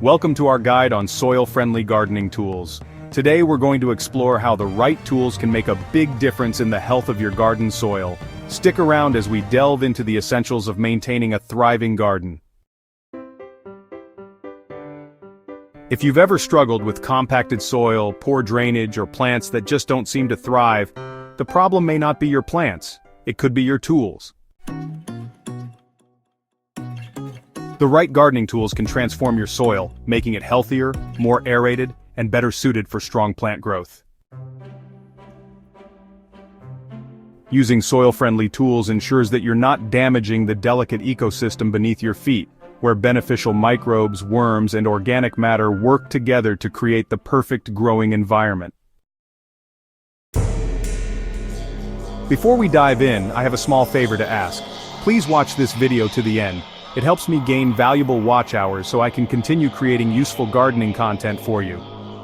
Welcome to our guide on soil-friendly gardening tools. Today we're going to explore how the right tools can make a big difference in the health of your garden soil. Stick around as we delve into the essentials of maintaining a thriving garden. If you've ever struggled with compacted soil, poor drainage, or plants that just don't seem to thrive, the problem may not be your plants. It could be your tools. The right gardening tools can transform your soil, making it healthier, more aerated, and better suited for strong plant growth. Using soil-friendly tools ensures that you're not damaging the delicate ecosystem beneath your feet, where beneficial microbes, worms, and organic matter work together to create the perfect growing environment. Before we dive in, I have a small favor to ask. Please watch this video to the end. It helps me gain valuable watch hours so I can continue creating useful gardening content for you.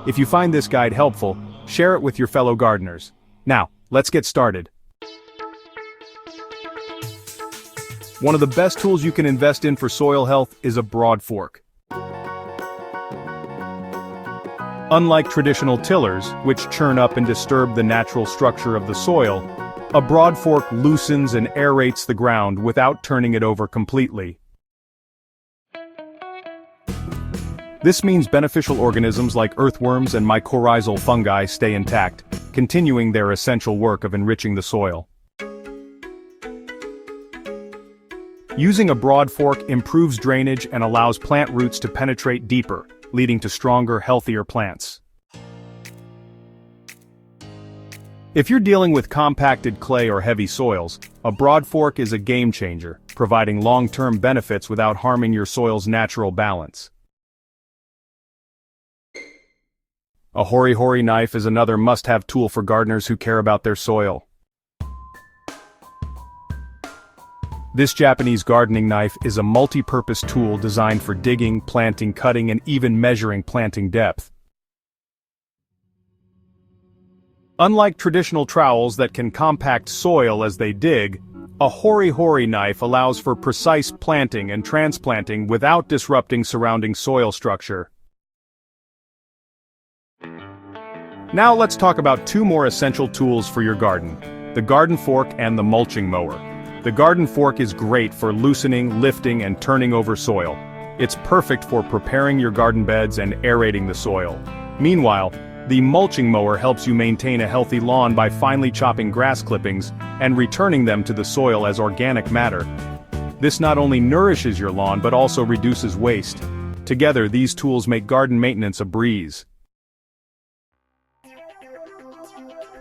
If you find this guide helpful, share it with your fellow gardeners. Now, let's get started. One of the best tools you can invest in for soil health is a broad fork. Unlike traditional tillers, which churn up and disturb the natural structure of the soil, a broad fork loosens and aerates the ground without turning it over completely. This means beneficial organisms like earthworms and mycorrhizal fungi stay intact, continuing their essential work of enriching the soil. Using a broad fork improves drainage and allows plant roots to penetrate deeper, leading to stronger, healthier plants. If you're dealing with compacted clay or heavy soils, a broad fork is a game changer, providing long-term benefits without harming your soil's natural balance. A hori-hori knife is another must-have tool for gardeners who care about their soil. This Japanese gardening knife is a multi-purpose tool designed for digging, planting, cutting, and even measuring planting depth. Unlike traditional trowels that can compact soil as they dig, a hori-hori knife allows for precise planting and transplanting without disrupting surrounding soil structure. Now let's talk about two more essential tools for your garden: the garden fork and the mulching mower. The garden fork is great for loosening, lifting, and turning over soil. It's perfect for preparing your garden beds and aerating the soil. Meanwhile, the mulching mower helps you maintain a healthy lawn by finely chopping grass clippings and returning them to the soil as organic matter. This not only nourishes your lawn but also reduces waste. Together, these tools make garden maintenance a breeze.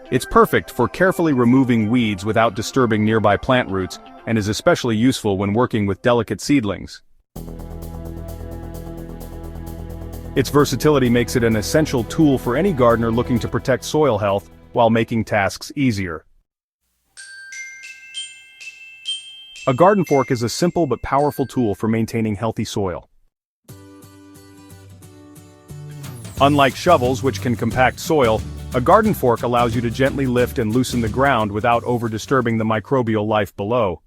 It's perfect for carefully removing weeds without disturbing nearby plant roots, and is especially useful when working with delicate seedlings. Its versatility makes it an essential tool for any gardener looking to protect soil health while making tasks easier. A garden fork is a simple but powerful tool for maintaining healthy soil. Unlike shovels, which can compact soil, a garden fork allows you to gently lift and loosen the ground without over-disturbing the microbial life below.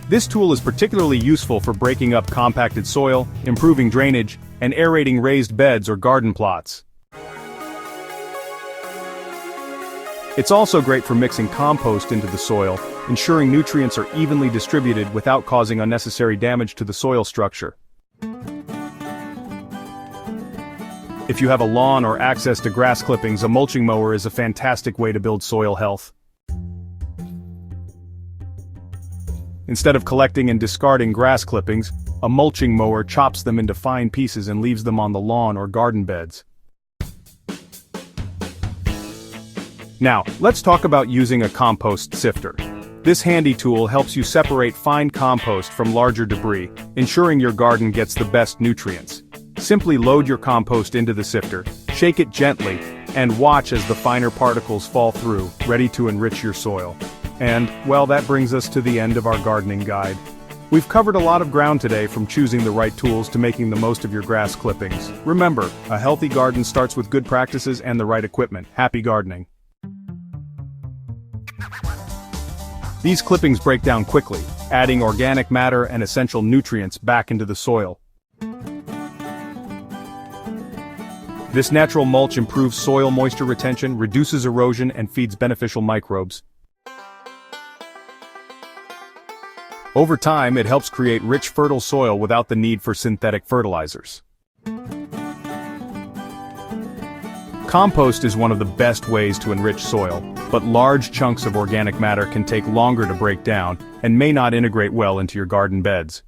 This tool is particularly useful for breaking up compacted soil, improving drainage, and aerating raised beds or garden plots. It's also great for mixing compost into the soil, ensuring nutrients are evenly distributed without causing unnecessary damage to the soil structure. If you have a lawn or access to grass clippings, a mulching mower is a fantastic way to build soil health. Instead of collecting and discarding grass clippings, a mulching mower chops them into fine pieces and leaves them on the lawn or garden beds. Now, let's talk about using a compost sifter. This handy tool helps you separate fine compost from larger debris, ensuring your garden gets the best nutrients. Simply load your compost into the sifter, shake it gently, and watch as the finer particles fall through, ready to enrich your soil. And, well, that brings us to the end of our gardening guide. We've covered a lot of ground today, from choosing the right tools to making the most of your grass clippings. Remember, a healthy garden starts with good practices and the right equipment. Happy gardening! These clippings break down quickly, adding organic matter and essential nutrients back into the soil. This natural mulch improves soil moisture retention, reduces erosion, and feeds beneficial microbes. Over time, it helps create rich, fertile soil without the need for synthetic fertilizers. Compost is one of the best ways to enrich soil, but large chunks of organic matter can take longer to break down and may not integrate well into your garden beds.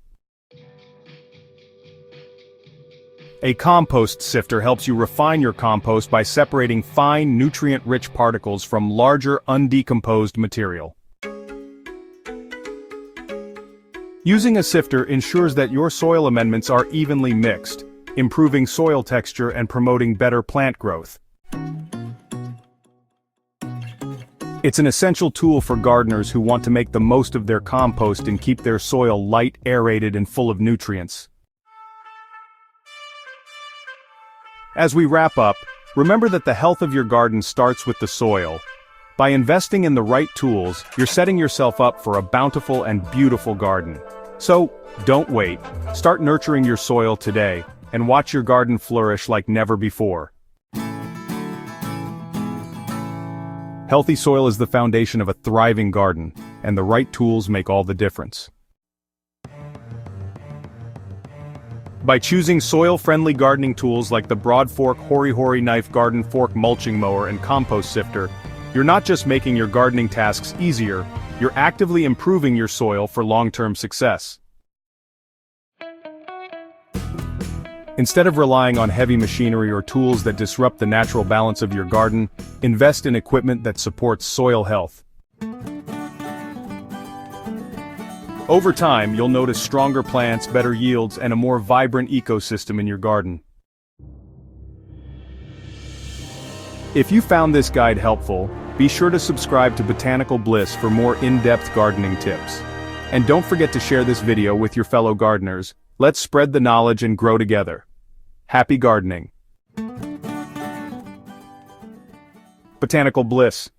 A compost sifter helps you refine your compost by separating fine, nutrient-rich particles from larger, undecomposed material. Using a sifter ensures that your soil amendments are evenly mixed, improving soil texture and promoting better plant growth. It's an essential tool for gardeners who want to make the most of their compost and keep their soil light, aerated, and full of nutrients. As we wrap up, remember that the health of your garden starts with the soil. By investing in the right tools, you're setting yourself up for a bountiful and beautiful garden. So, don't wait. Start nurturing your soil today, and watch your garden flourish like never before. Healthy soil is the foundation of a thriving garden, and the right tools make all the difference. By choosing soil-friendly gardening tools like the Broad Fork Hori Hori Knife Garden Fork Mulching Mower and Compost Sifter, you're not just making your gardening tasks easier, you're actively improving your soil for long-term success. Instead of relying on heavy machinery or tools that disrupt the natural balance of your garden, invest in equipment that supports soil health. Over time, you'll notice stronger plants, better yields, and a more vibrant ecosystem in your garden. If you found this guide helpful, be sure to subscribe to Botanical Bliss for more in-depth gardening tips. And don't forget to share this video with your fellow gardeners. Let's spread the knowledge and grow together. Happy gardening. Botanical Bliss.